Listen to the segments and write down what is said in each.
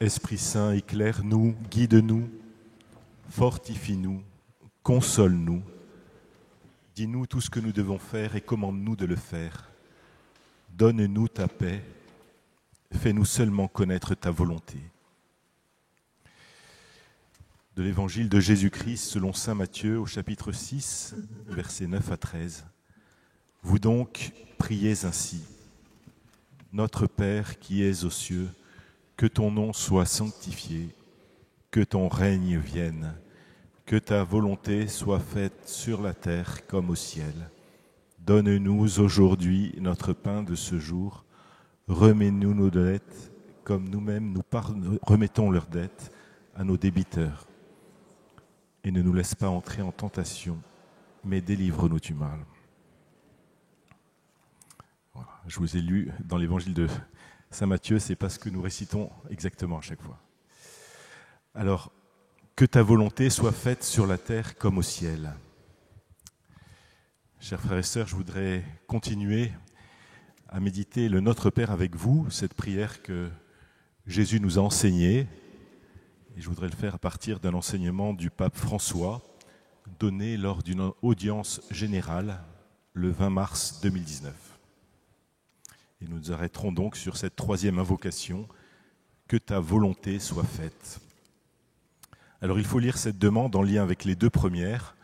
Esprit Saint, éclaire-nous, guide-nous, fortifie-nous, console-nous. Dis-nous tout ce que nous devons faire et commande-nous de le faire. Donne-nous ta paix, fais-nous seulement connaître ta volonté. De l'Évangile de Jésus-Christ selon saint Matthieu au chapitre 6, versets 9 à 13. Vous donc priez ainsi. Notre Père qui es aux cieux, que ton nom soit sanctifié, que ton règne vienne, que ta volonté soit faite sur la terre comme au ciel. Donne-nous aujourd'hui notre pain de ce jour. Remets-nous nos dettes, comme nous-mêmes nous remettons leurs dettes à nos débiteurs. Et ne nous laisse pas entrer en tentation, mais délivre-nous du mal. Voilà, je vous ai lu dans l'évangile de saint Matthieu, c'est pas ce que nous récitons exactement à chaque fois. Alors, que ta volonté soit faite sur la terre comme au ciel. Chers frères et sœurs, je voudrais continuer à méditer le Notre Père avec vous, cette prière que Jésus nous a enseignée. Et je voudrais le faire à partir d'un enseignement du pape François, donné lors d'une audience générale le 20 mars 2019. Et nous nous arrêterons donc sur cette troisième invocation, que ta volonté soit faite. Alors il faut lire cette demande en lien avec les deux premières,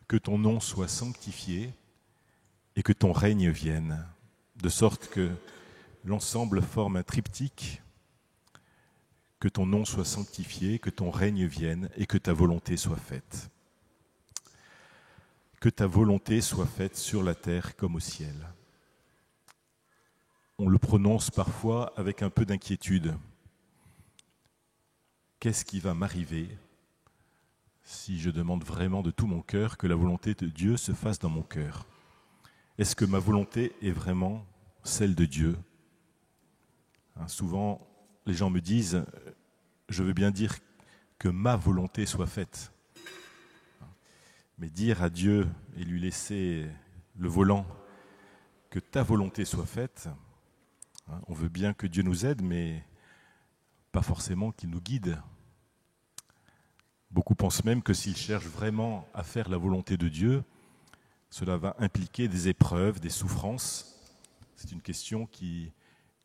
que ton nom soit sanctifié et que ton règne vienne, de sorte que l'ensemble forme un triptyque, que ton nom soit sanctifié, que ton règne vienne et que ta volonté soit faite. Que ta volonté soit faite sur la terre comme au ciel. On le prononce parfois avec un peu d'inquiétude. Qu'est-ce qui va m'arriver si je demande vraiment de tout mon cœur que la volonté de Dieu se fasse dans mon cœur? Est-ce que ma volonté est vraiment celle de Dieu? Souvent, les gens me disent « je veux bien dire que ma volonté soit faite ». Mais dire à Dieu et lui laisser le volant que ta volonté soit faite, on veut bien que Dieu nous aide, mais pas forcément qu'il nous guide. Beaucoup pensent même que s'ils cherchent vraiment à faire la volonté de Dieu, cela va impliquer des épreuves, des souffrances. C'est une question qui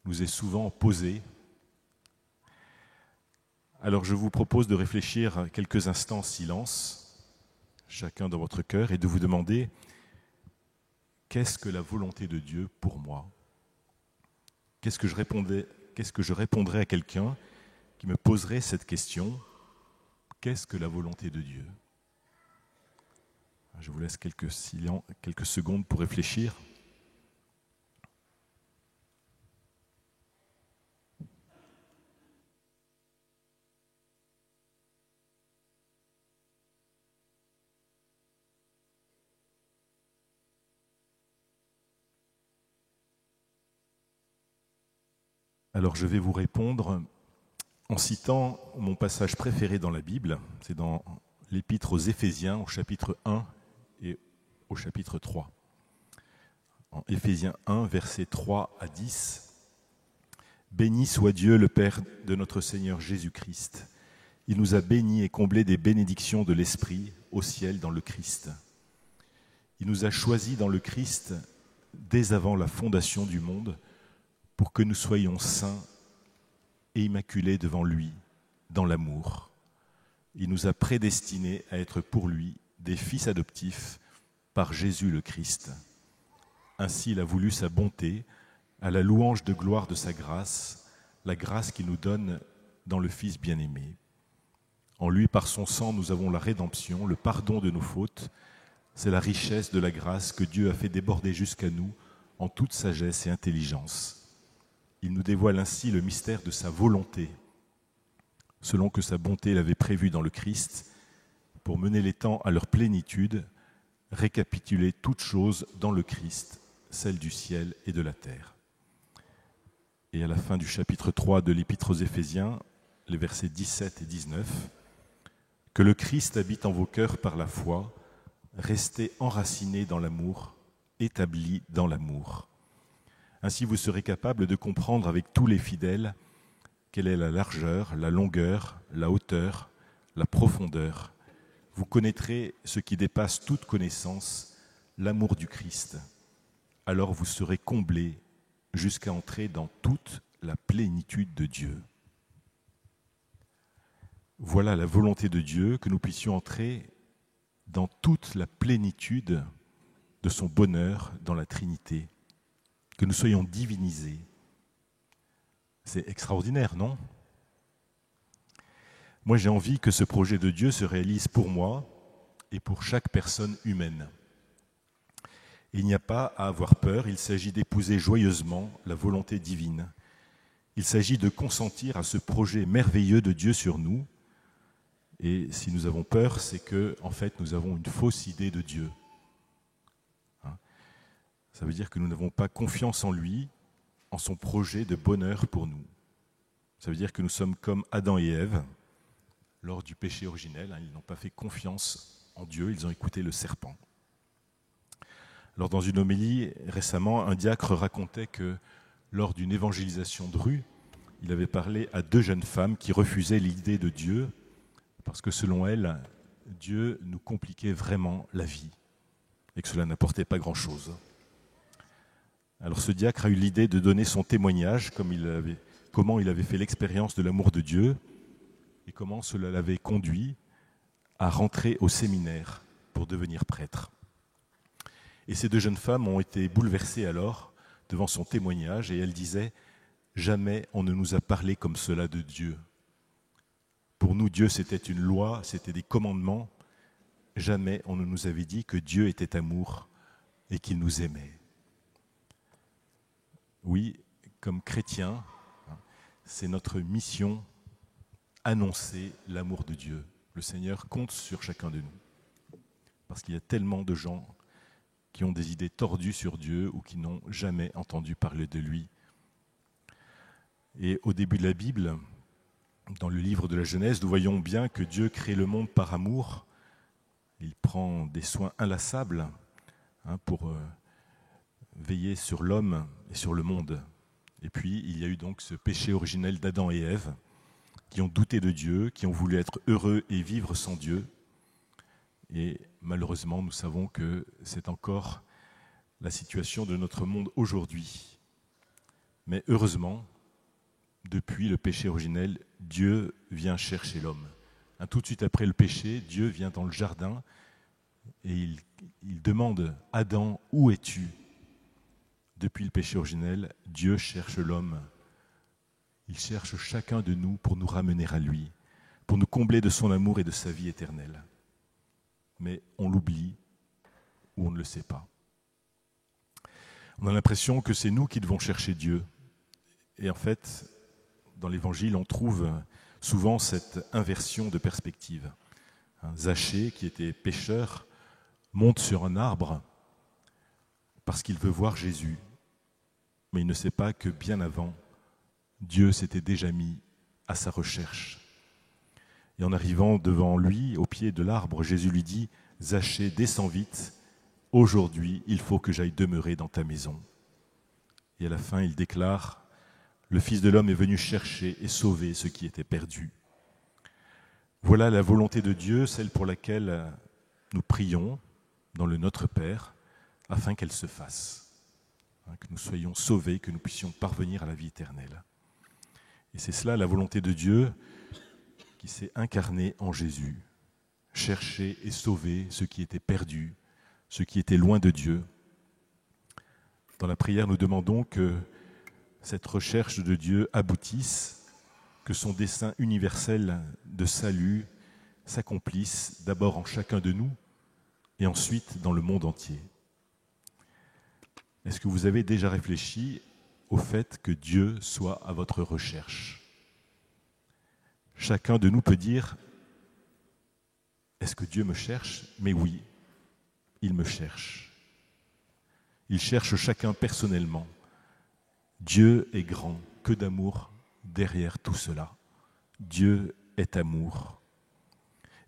nous est souvent posée. Alors je vous propose de réfléchir quelques instants en silence, chacun dans votre cœur, et de vous demander qu'est-ce que la volonté de Dieu pour moi ? Qu'est-ce que je répondrais à quelqu'un qui me poserait cette question ? Qu'est-ce que la volonté de Dieu ? Je vous laisse quelques secondes pour réfléchir. Alors je vais vous répondre en citant mon passage préféré dans la Bible, c'est dans l'Épître aux Éphésiens au chapitre 1 et au chapitre 3. En Éphésiens 1, versets 3 à 10, « Béni soit Dieu, le Père de notre Seigneur Jésus-Christ. Il nous a bénis et comblés des bénédictions de l'Esprit au ciel dans le Christ. Il nous a choisis dans le Christ dès avant la fondation du monde, pour que nous soyons saints et immaculés devant lui, dans l'amour. Il nous a prédestinés à être pour lui des fils adoptifs par Jésus le Christ. Ainsi il a voulu sa bonté, à la louange de gloire de sa grâce, la grâce qu'il nous donne dans le Fils bien-aimé. En lui, par son sang, nous avons la rédemption, le pardon de nos fautes. C'est la richesse de la grâce que Dieu a fait déborder jusqu'à nous en toute sagesse et intelligence. Il nous dévoile ainsi le mystère de sa volonté, selon que sa bonté l'avait prévu dans le Christ, pour mener les temps à leur plénitude, récapituler toutes choses dans le Christ, celles du ciel et de la terre. » Et à la fin du chapitre 3 de l'Épître aux Éphésiens, les versets 17 et 19, « Que le Christ habite en vos cœurs par la foi, restez enracinés dans l'amour, établis dans l'amour. Ainsi vous serez capables de comprendre avec tous les fidèles quelle est la largeur, la longueur, la hauteur, la profondeur. Vous connaîtrez ce qui dépasse toute connaissance, l'amour du Christ. Alors vous serez comblés jusqu'à entrer dans toute la plénitude de Dieu. Voilà la volonté de Dieu, que nous puissions entrer dans toute la plénitude de son bonheur dans la Trinité, que nous soyons divinisés. C'est extraordinaire, non ? Moi, j'ai envie que ce projet de Dieu se réalise pour moi et pour chaque personne humaine. Il n'y a pas à avoir peur, il s'agit d'épouser joyeusement la volonté divine. Il s'agit de consentir à ce projet merveilleux de Dieu sur nous. Et si nous avons peur, c'est que, en fait, nous avons une fausse idée de Dieu. Ça veut dire que nous n'avons pas confiance en lui, en son projet de bonheur pour nous. Ça veut dire que nous sommes comme Adam et Ève, lors du péché originel. Ils n'ont pas fait confiance en Dieu, ils ont écouté le serpent. Alors, dans une homélie récemment, un diacre racontait que, lors d'une évangélisation de rue, il avait parlé à 2 jeunes femmes qui refusaient l'idée de Dieu, parce que selon elles, Dieu nous compliquait vraiment la vie, et que cela n'apportait pas grand-chose. Alors ce diacre a eu l'idée de donner son témoignage, comment il avait fait l'expérience de l'amour de Dieu, et comment cela l'avait conduit à rentrer au séminaire pour devenir prêtre. Et ces 2 jeunes femmes ont été bouleversées alors devant son témoignage, et elles disaient « Jamais on ne nous a parlé comme cela de Dieu. Pour nous, Dieu, c'était une loi, c'était des commandements. Jamais on ne nous avait dit que Dieu était amour et qu'il nous aimait. » Oui, comme chrétiens, c'est notre mission, annoncer l'amour de Dieu. Le Seigneur compte sur chacun de nous. Parce qu'il y a tellement de gens qui ont des idées tordues sur Dieu ou qui n'ont jamais entendu parler de lui. Et au début de la Bible, dans le livre de la Genèse, nous voyons bien que Dieu crée le monde par amour. Il prend des soins inlassables pour veiller sur l'homme et sur le monde. Et puis, il y a eu donc ce péché originel d'Adam et Ève, qui ont douté de Dieu, qui ont voulu être heureux et vivre sans Dieu. Et malheureusement, nous savons que c'est encore la situation de notre monde aujourd'hui. Mais heureusement, depuis le péché originel, Dieu vient chercher l'homme. Tout de suite après le péché, Dieu vient dans le jardin et il demande « Adam, où es-tu » Depuis le péché originel, Dieu cherche l'homme. Il cherche chacun de nous pour nous ramener à lui, pour nous combler de son amour et de sa vie éternelle. Mais on l'oublie ou on ne le sait pas. On a l'impression que c'est nous qui devons chercher Dieu. Et en fait, dans l'Évangile, on trouve souvent cette inversion de perspective. Zachée, qui était pécheur, monte sur un arbre parce qu'il veut voir Jésus. Mais il ne sait pas que bien avant, Dieu s'était déjà mis à sa recherche. Et en arrivant devant lui, au pied de l'arbre, Jésus lui dit « Zachée, descends vite, aujourd'hui, il faut que j'aille demeurer dans ta maison. » Et à la fin, il déclare « Le Fils de l'homme est venu chercher et sauver ce qui était perdu. » Voilà la volonté de Dieu, celle pour laquelle nous prions dans le Notre Père, afin qu'elle se fasse, que nous soyons sauvés, que nous puissions parvenir à la vie éternelle. Et c'est cela la volonté de Dieu qui s'est incarnée en Jésus, chercher et sauver ce qui était perdu, ce qui était loin de Dieu. Dans la prière, nous demandons que cette recherche de Dieu aboutisse, que son dessein universel de salut s'accomplisse d'abord en chacun de nous et ensuite dans le monde entier. Est-ce que vous avez déjà réfléchi au fait que Dieu soit à votre recherche ? Chacun de nous peut dire « Est-ce que Dieu me cherche ?» Mais oui, il me cherche. Il cherche chacun personnellement. Dieu est grand, que d'amour derrière tout cela. Dieu est amour.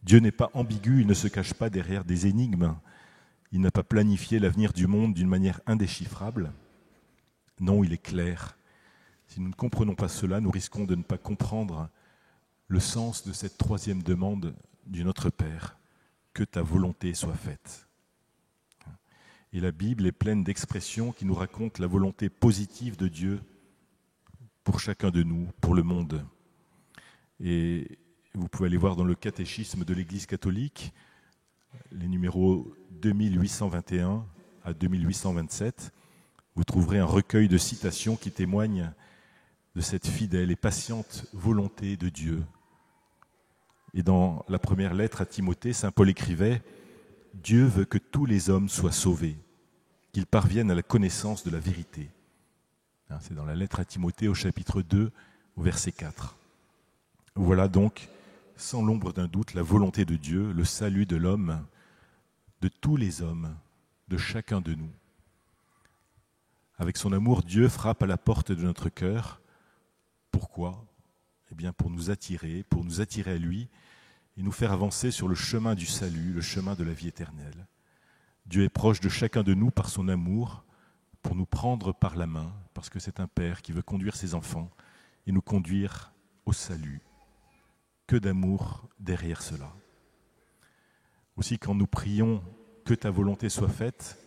Dieu n'est pas ambigu, il ne se cache pas derrière des énigmes. Il n'a pas planifié l'avenir du monde d'une manière indéchiffrable. Non, il est clair. Si nous ne comprenons pas cela, nous risquons de ne pas comprendre le sens de cette troisième demande du Notre Père, que ta volonté soit faite. Et la Bible est pleine d'expressions qui nous racontent la volonté positive de Dieu pour chacun de nous, pour le monde. Et vous pouvez aller voir dans le catéchisme de l'Église catholique, les numéros 2821 à 2827, vous trouverez un recueil de citations qui témoignent de cette fidèle et patiente volonté de Dieu. Et dans la première lettre à Timothée, saint Paul écrivait « Dieu veut que tous les hommes soient sauvés, qu'ils parviennent à la connaissance de la vérité. » C'est dans la lettre à Timothée au chapitre 2, au verset 4. Voilà donc, sans l'ombre d'un doute, la volonté de Dieu, le salut de l'homme, de tous les hommes, de chacun de nous. Avec son amour, Dieu frappe à la porte de notre cœur. Pourquoi ? Eh bien, pour nous attirer à lui et nous faire avancer sur le chemin du salut, le chemin de la vie éternelle. Dieu est proche de chacun de nous par son amour, pour nous prendre par la main, parce que c'est un Père qui veut conduire ses enfants et nous conduire au salut. Que d'amour derrière cela. Aussi, quand nous prions « Que ta volonté soit faite »,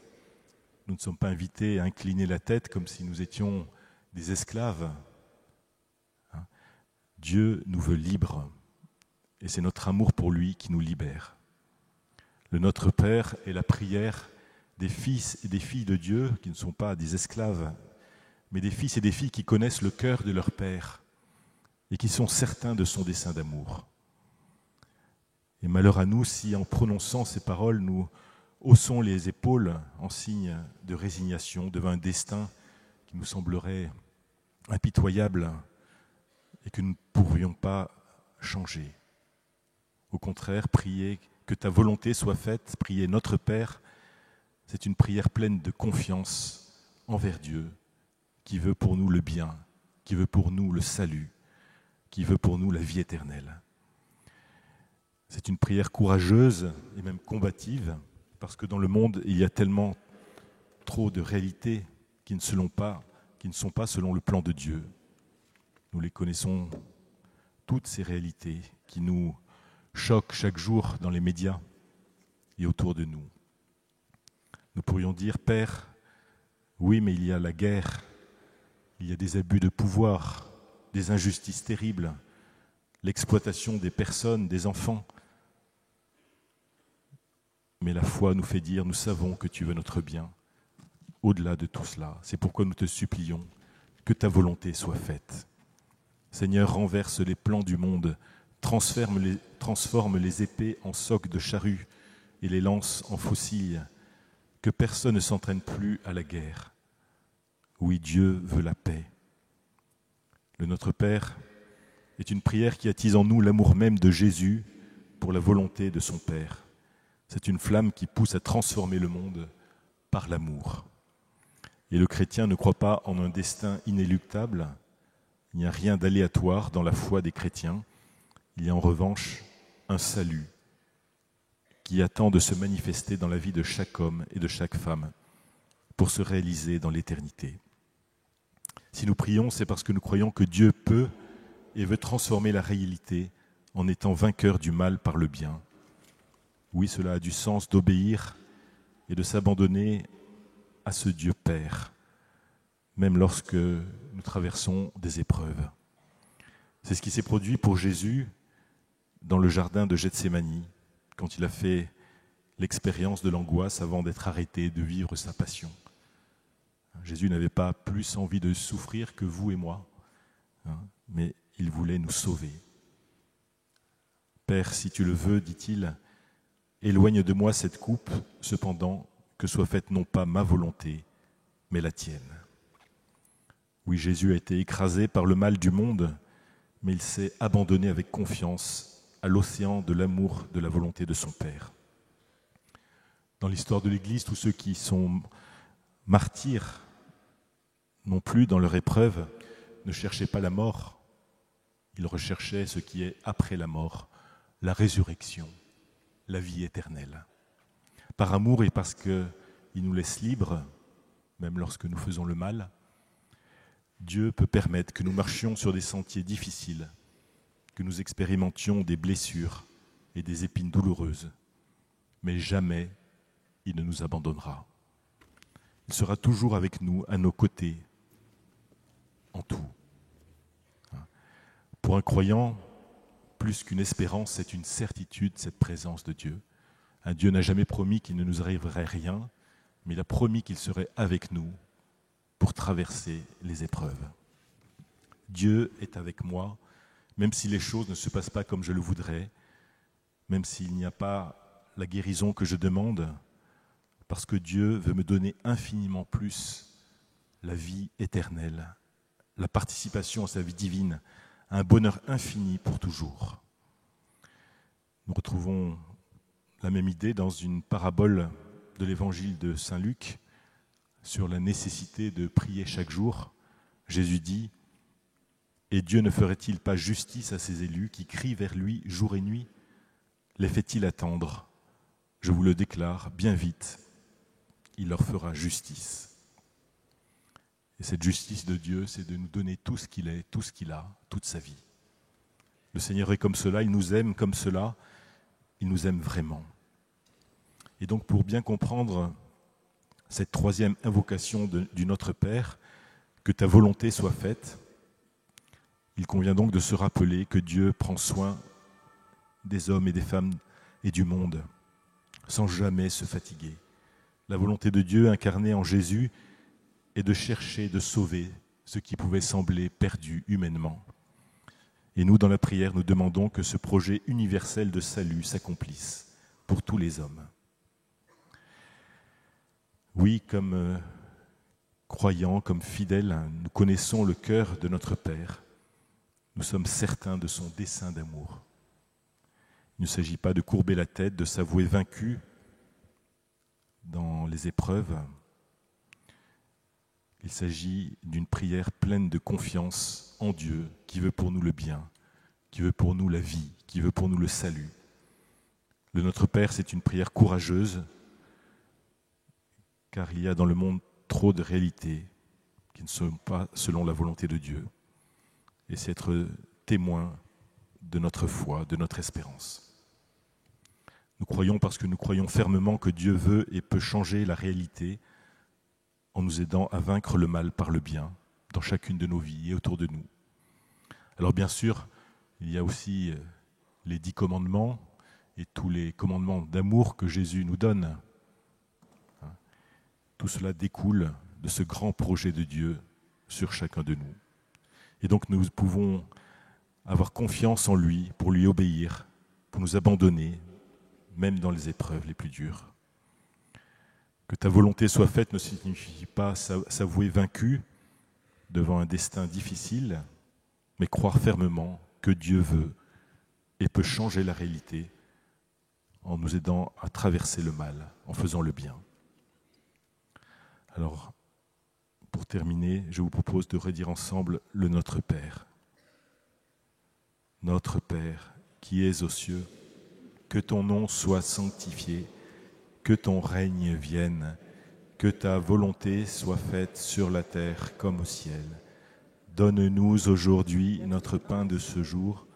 nous ne sommes pas invités à incliner la tête comme si nous étions des esclaves. Dieu nous veut libres, et c'est notre amour pour lui qui nous libère. Le Notre Père est la prière des fils et des filles de Dieu qui ne sont pas des esclaves, mais des fils et des filles qui connaissent le cœur de leur Père et qui sont certains de son dessein d'amour. Et malheur à nous si, en prononçant ces paroles, nous haussons les épaules en signe de résignation devant un destin qui nous semblerait impitoyable et que nous ne pourrions pas changer. Au contraire, prier que ta volonté soit faite, prier notre Père, c'est une prière pleine de confiance envers Dieu, qui veut pour nous le bien, qui veut pour nous le salut, qui veut pour nous la vie éternelle. C'est une prière courageuse et même combative, parce que dans le monde, il y a tellement trop de réalités qui ne sont pas selon le plan de Dieu. Nous les connaissons, toutes ces réalités qui nous choquent chaque jour dans les médias et autour de nous. Nous pourrions dire, Père, oui, mais il y a la guerre, il y a des abus de pouvoir, des injustices terribles, l'exploitation des personnes, des enfants. Mais la foi nous fait dire, nous savons que tu veux notre bien. Au-delà de tout cela, c'est pourquoi nous te supplions que ta volonté soit faite. Seigneur, renverse les plans du monde, transforme les épées en socs de charrue et les lances en faucilles, que personne ne s'entraîne plus à la guerre. Oui, Dieu veut la paix. Le Notre Père est une prière qui attise en nous l'amour même de Jésus pour la volonté de son Père. C'est une flamme qui pousse à transformer le monde par l'amour. Et le chrétien ne croit pas en un destin inéluctable. Il n'y a rien d'aléatoire dans la foi des chrétiens. Il y a en revanche un salut qui attend de se manifester dans la vie de chaque homme et de chaque femme pour se réaliser dans l'éternité. Si nous prions, c'est parce que nous croyons que Dieu peut et veut transformer la réalité en étant vainqueur du mal par le bien. Oui, cela a du sens d'obéir et de s'abandonner à ce Dieu Père, même lorsque nous traversons des épreuves. C'est ce qui s'est produit pour Jésus dans le jardin de Gethsémani, quand il a fait l'expérience de l'angoisse avant d'être arrêté de vivre sa passion. Jésus n'avait pas plus envie de souffrir que vous et moi, mais il voulait nous sauver. Père, si tu le veux, dit-il, éloigne de moi cette coupe, cependant que soit faite non pas ma volonté, mais la tienne. Oui, Jésus a été écrasé par le mal du monde, mais il s'est abandonné avec confiance à l'océan de l'amour de la volonté de son Père. Dans l'histoire de l'Église, tous ceux qui sont martyrs non plus dans leur épreuve ne cherchaient pas la mort, ils recherchaient ce qui est après la mort, la résurrection, la vie éternelle. Par amour et parce qu'il nous laisse libres, même lorsque nous faisons le mal, Dieu peut permettre que nous marchions sur des sentiers difficiles, que nous expérimentions des blessures et des épines douloureuses, mais jamais il ne nous abandonnera. Il sera toujours avec nous, à nos côtés, en tout. Pour un croyant, plus qu'une espérance, c'est une certitude, cette présence de Dieu. Un Dieu n'a jamais promis qu'il ne nous arriverait rien, mais il a promis qu'il serait avec nous pour traverser les épreuves. Dieu est avec moi, même si les choses ne se passent pas comme je le voudrais, même s'il n'y a pas la guérison que je demande, parce que Dieu veut me donner infiniment plus la vie éternelle, la participation à sa vie divine, un bonheur infini pour toujours. Nous retrouvons la même idée dans une parabole de l'évangile de Saint Luc sur la nécessité de prier chaque jour. Jésus dit « Et Dieu ne ferait-il pas justice à ses élus qui crient vers lui jour et nuit? Les fait-il attendre? Je vous le déclare, bien vite, il leur fera justice. » Et cette justice de Dieu, c'est de nous donner tout ce qu'il est, tout ce qu'il a, toute sa vie. Le Seigneur est comme cela, il nous aime comme cela, il nous aime vraiment. Et donc pour bien comprendre cette troisième invocation du Notre Père, que ta volonté soit faite, il convient donc de se rappeler que Dieu prend soin des hommes et des femmes et du monde, sans jamais se fatiguer. La volonté de Dieu incarnée en Jésus est de chercher de sauver ce qui pouvait sembler perdu humainement. Et nous, dans la prière, nous demandons que ce projet universel de salut s'accomplisse pour tous les hommes. Oui, comme croyants, comme fidèles, nous connaissons le cœur de notre Père. Nous sommes certains de son dessein d'amour. Il ne s'agit pas de courber la tête, de s'avouer vaincu dans les épreuves. Il s'agit d'une prière pleine de confiance en Dieu, qui veut pour nous le bien, qui veut pour nous la vie, qui veut pour nous le salut. Le Notre Père, c'est une prière courageuse, car il y a dans le monde trop de réalités qui ne sont pas selon la volonté de Dieu. Et c'est être témoin de notre foi, de notre espérance. Nous croyons parce que nous croyons fermement que Dieu veut et peut changer la réalité en nous aidant à vaincre le mal par le bien dans chacune de nos vies et autour de nous. Alors bien sûr, il y a aussi les 10 commandements et tous les commandements d'amour que Jésus nous donne. Tout cela découle de ce grand projet de Dieu sur chacun de nous. Et donc nous pouvons avoir confiance en lui pour lui obéir, pour nous abandonner, même dans les épreuves les plus dures. Que ta volonté soit faite ne signifie pas s'avouer vaincu devant un destin difficile, mais croire fermement que Dieu veut et peut changer la réalité en nous aidant à traverser le mal, en faisant le bien. Alors, pour terminer, je vous propose de redire ensemble le Notre Père. Notre Père, qui es aux cieux, que ton nom soit sanctifié, que ton règne vienne, que ta volonté soit faite sur la terre comme au ciel. Donne-nous aujourd'hui notre pain de ce jour.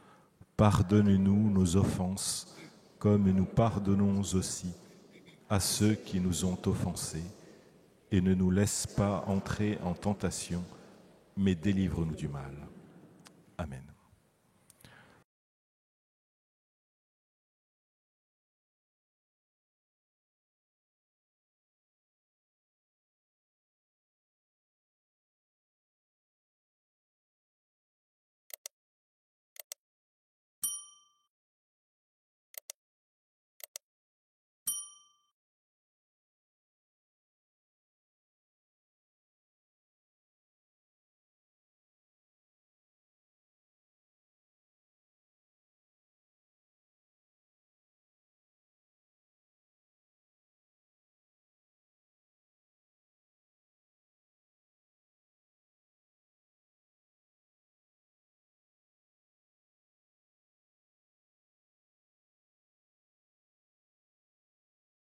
Pardonne-nous nos offenses, comme nous pardonnons aussi à ceux qui nous ont offensés. Et ne nous laisse pas entrer en tentation, mais délivre-nous du mal. Amen.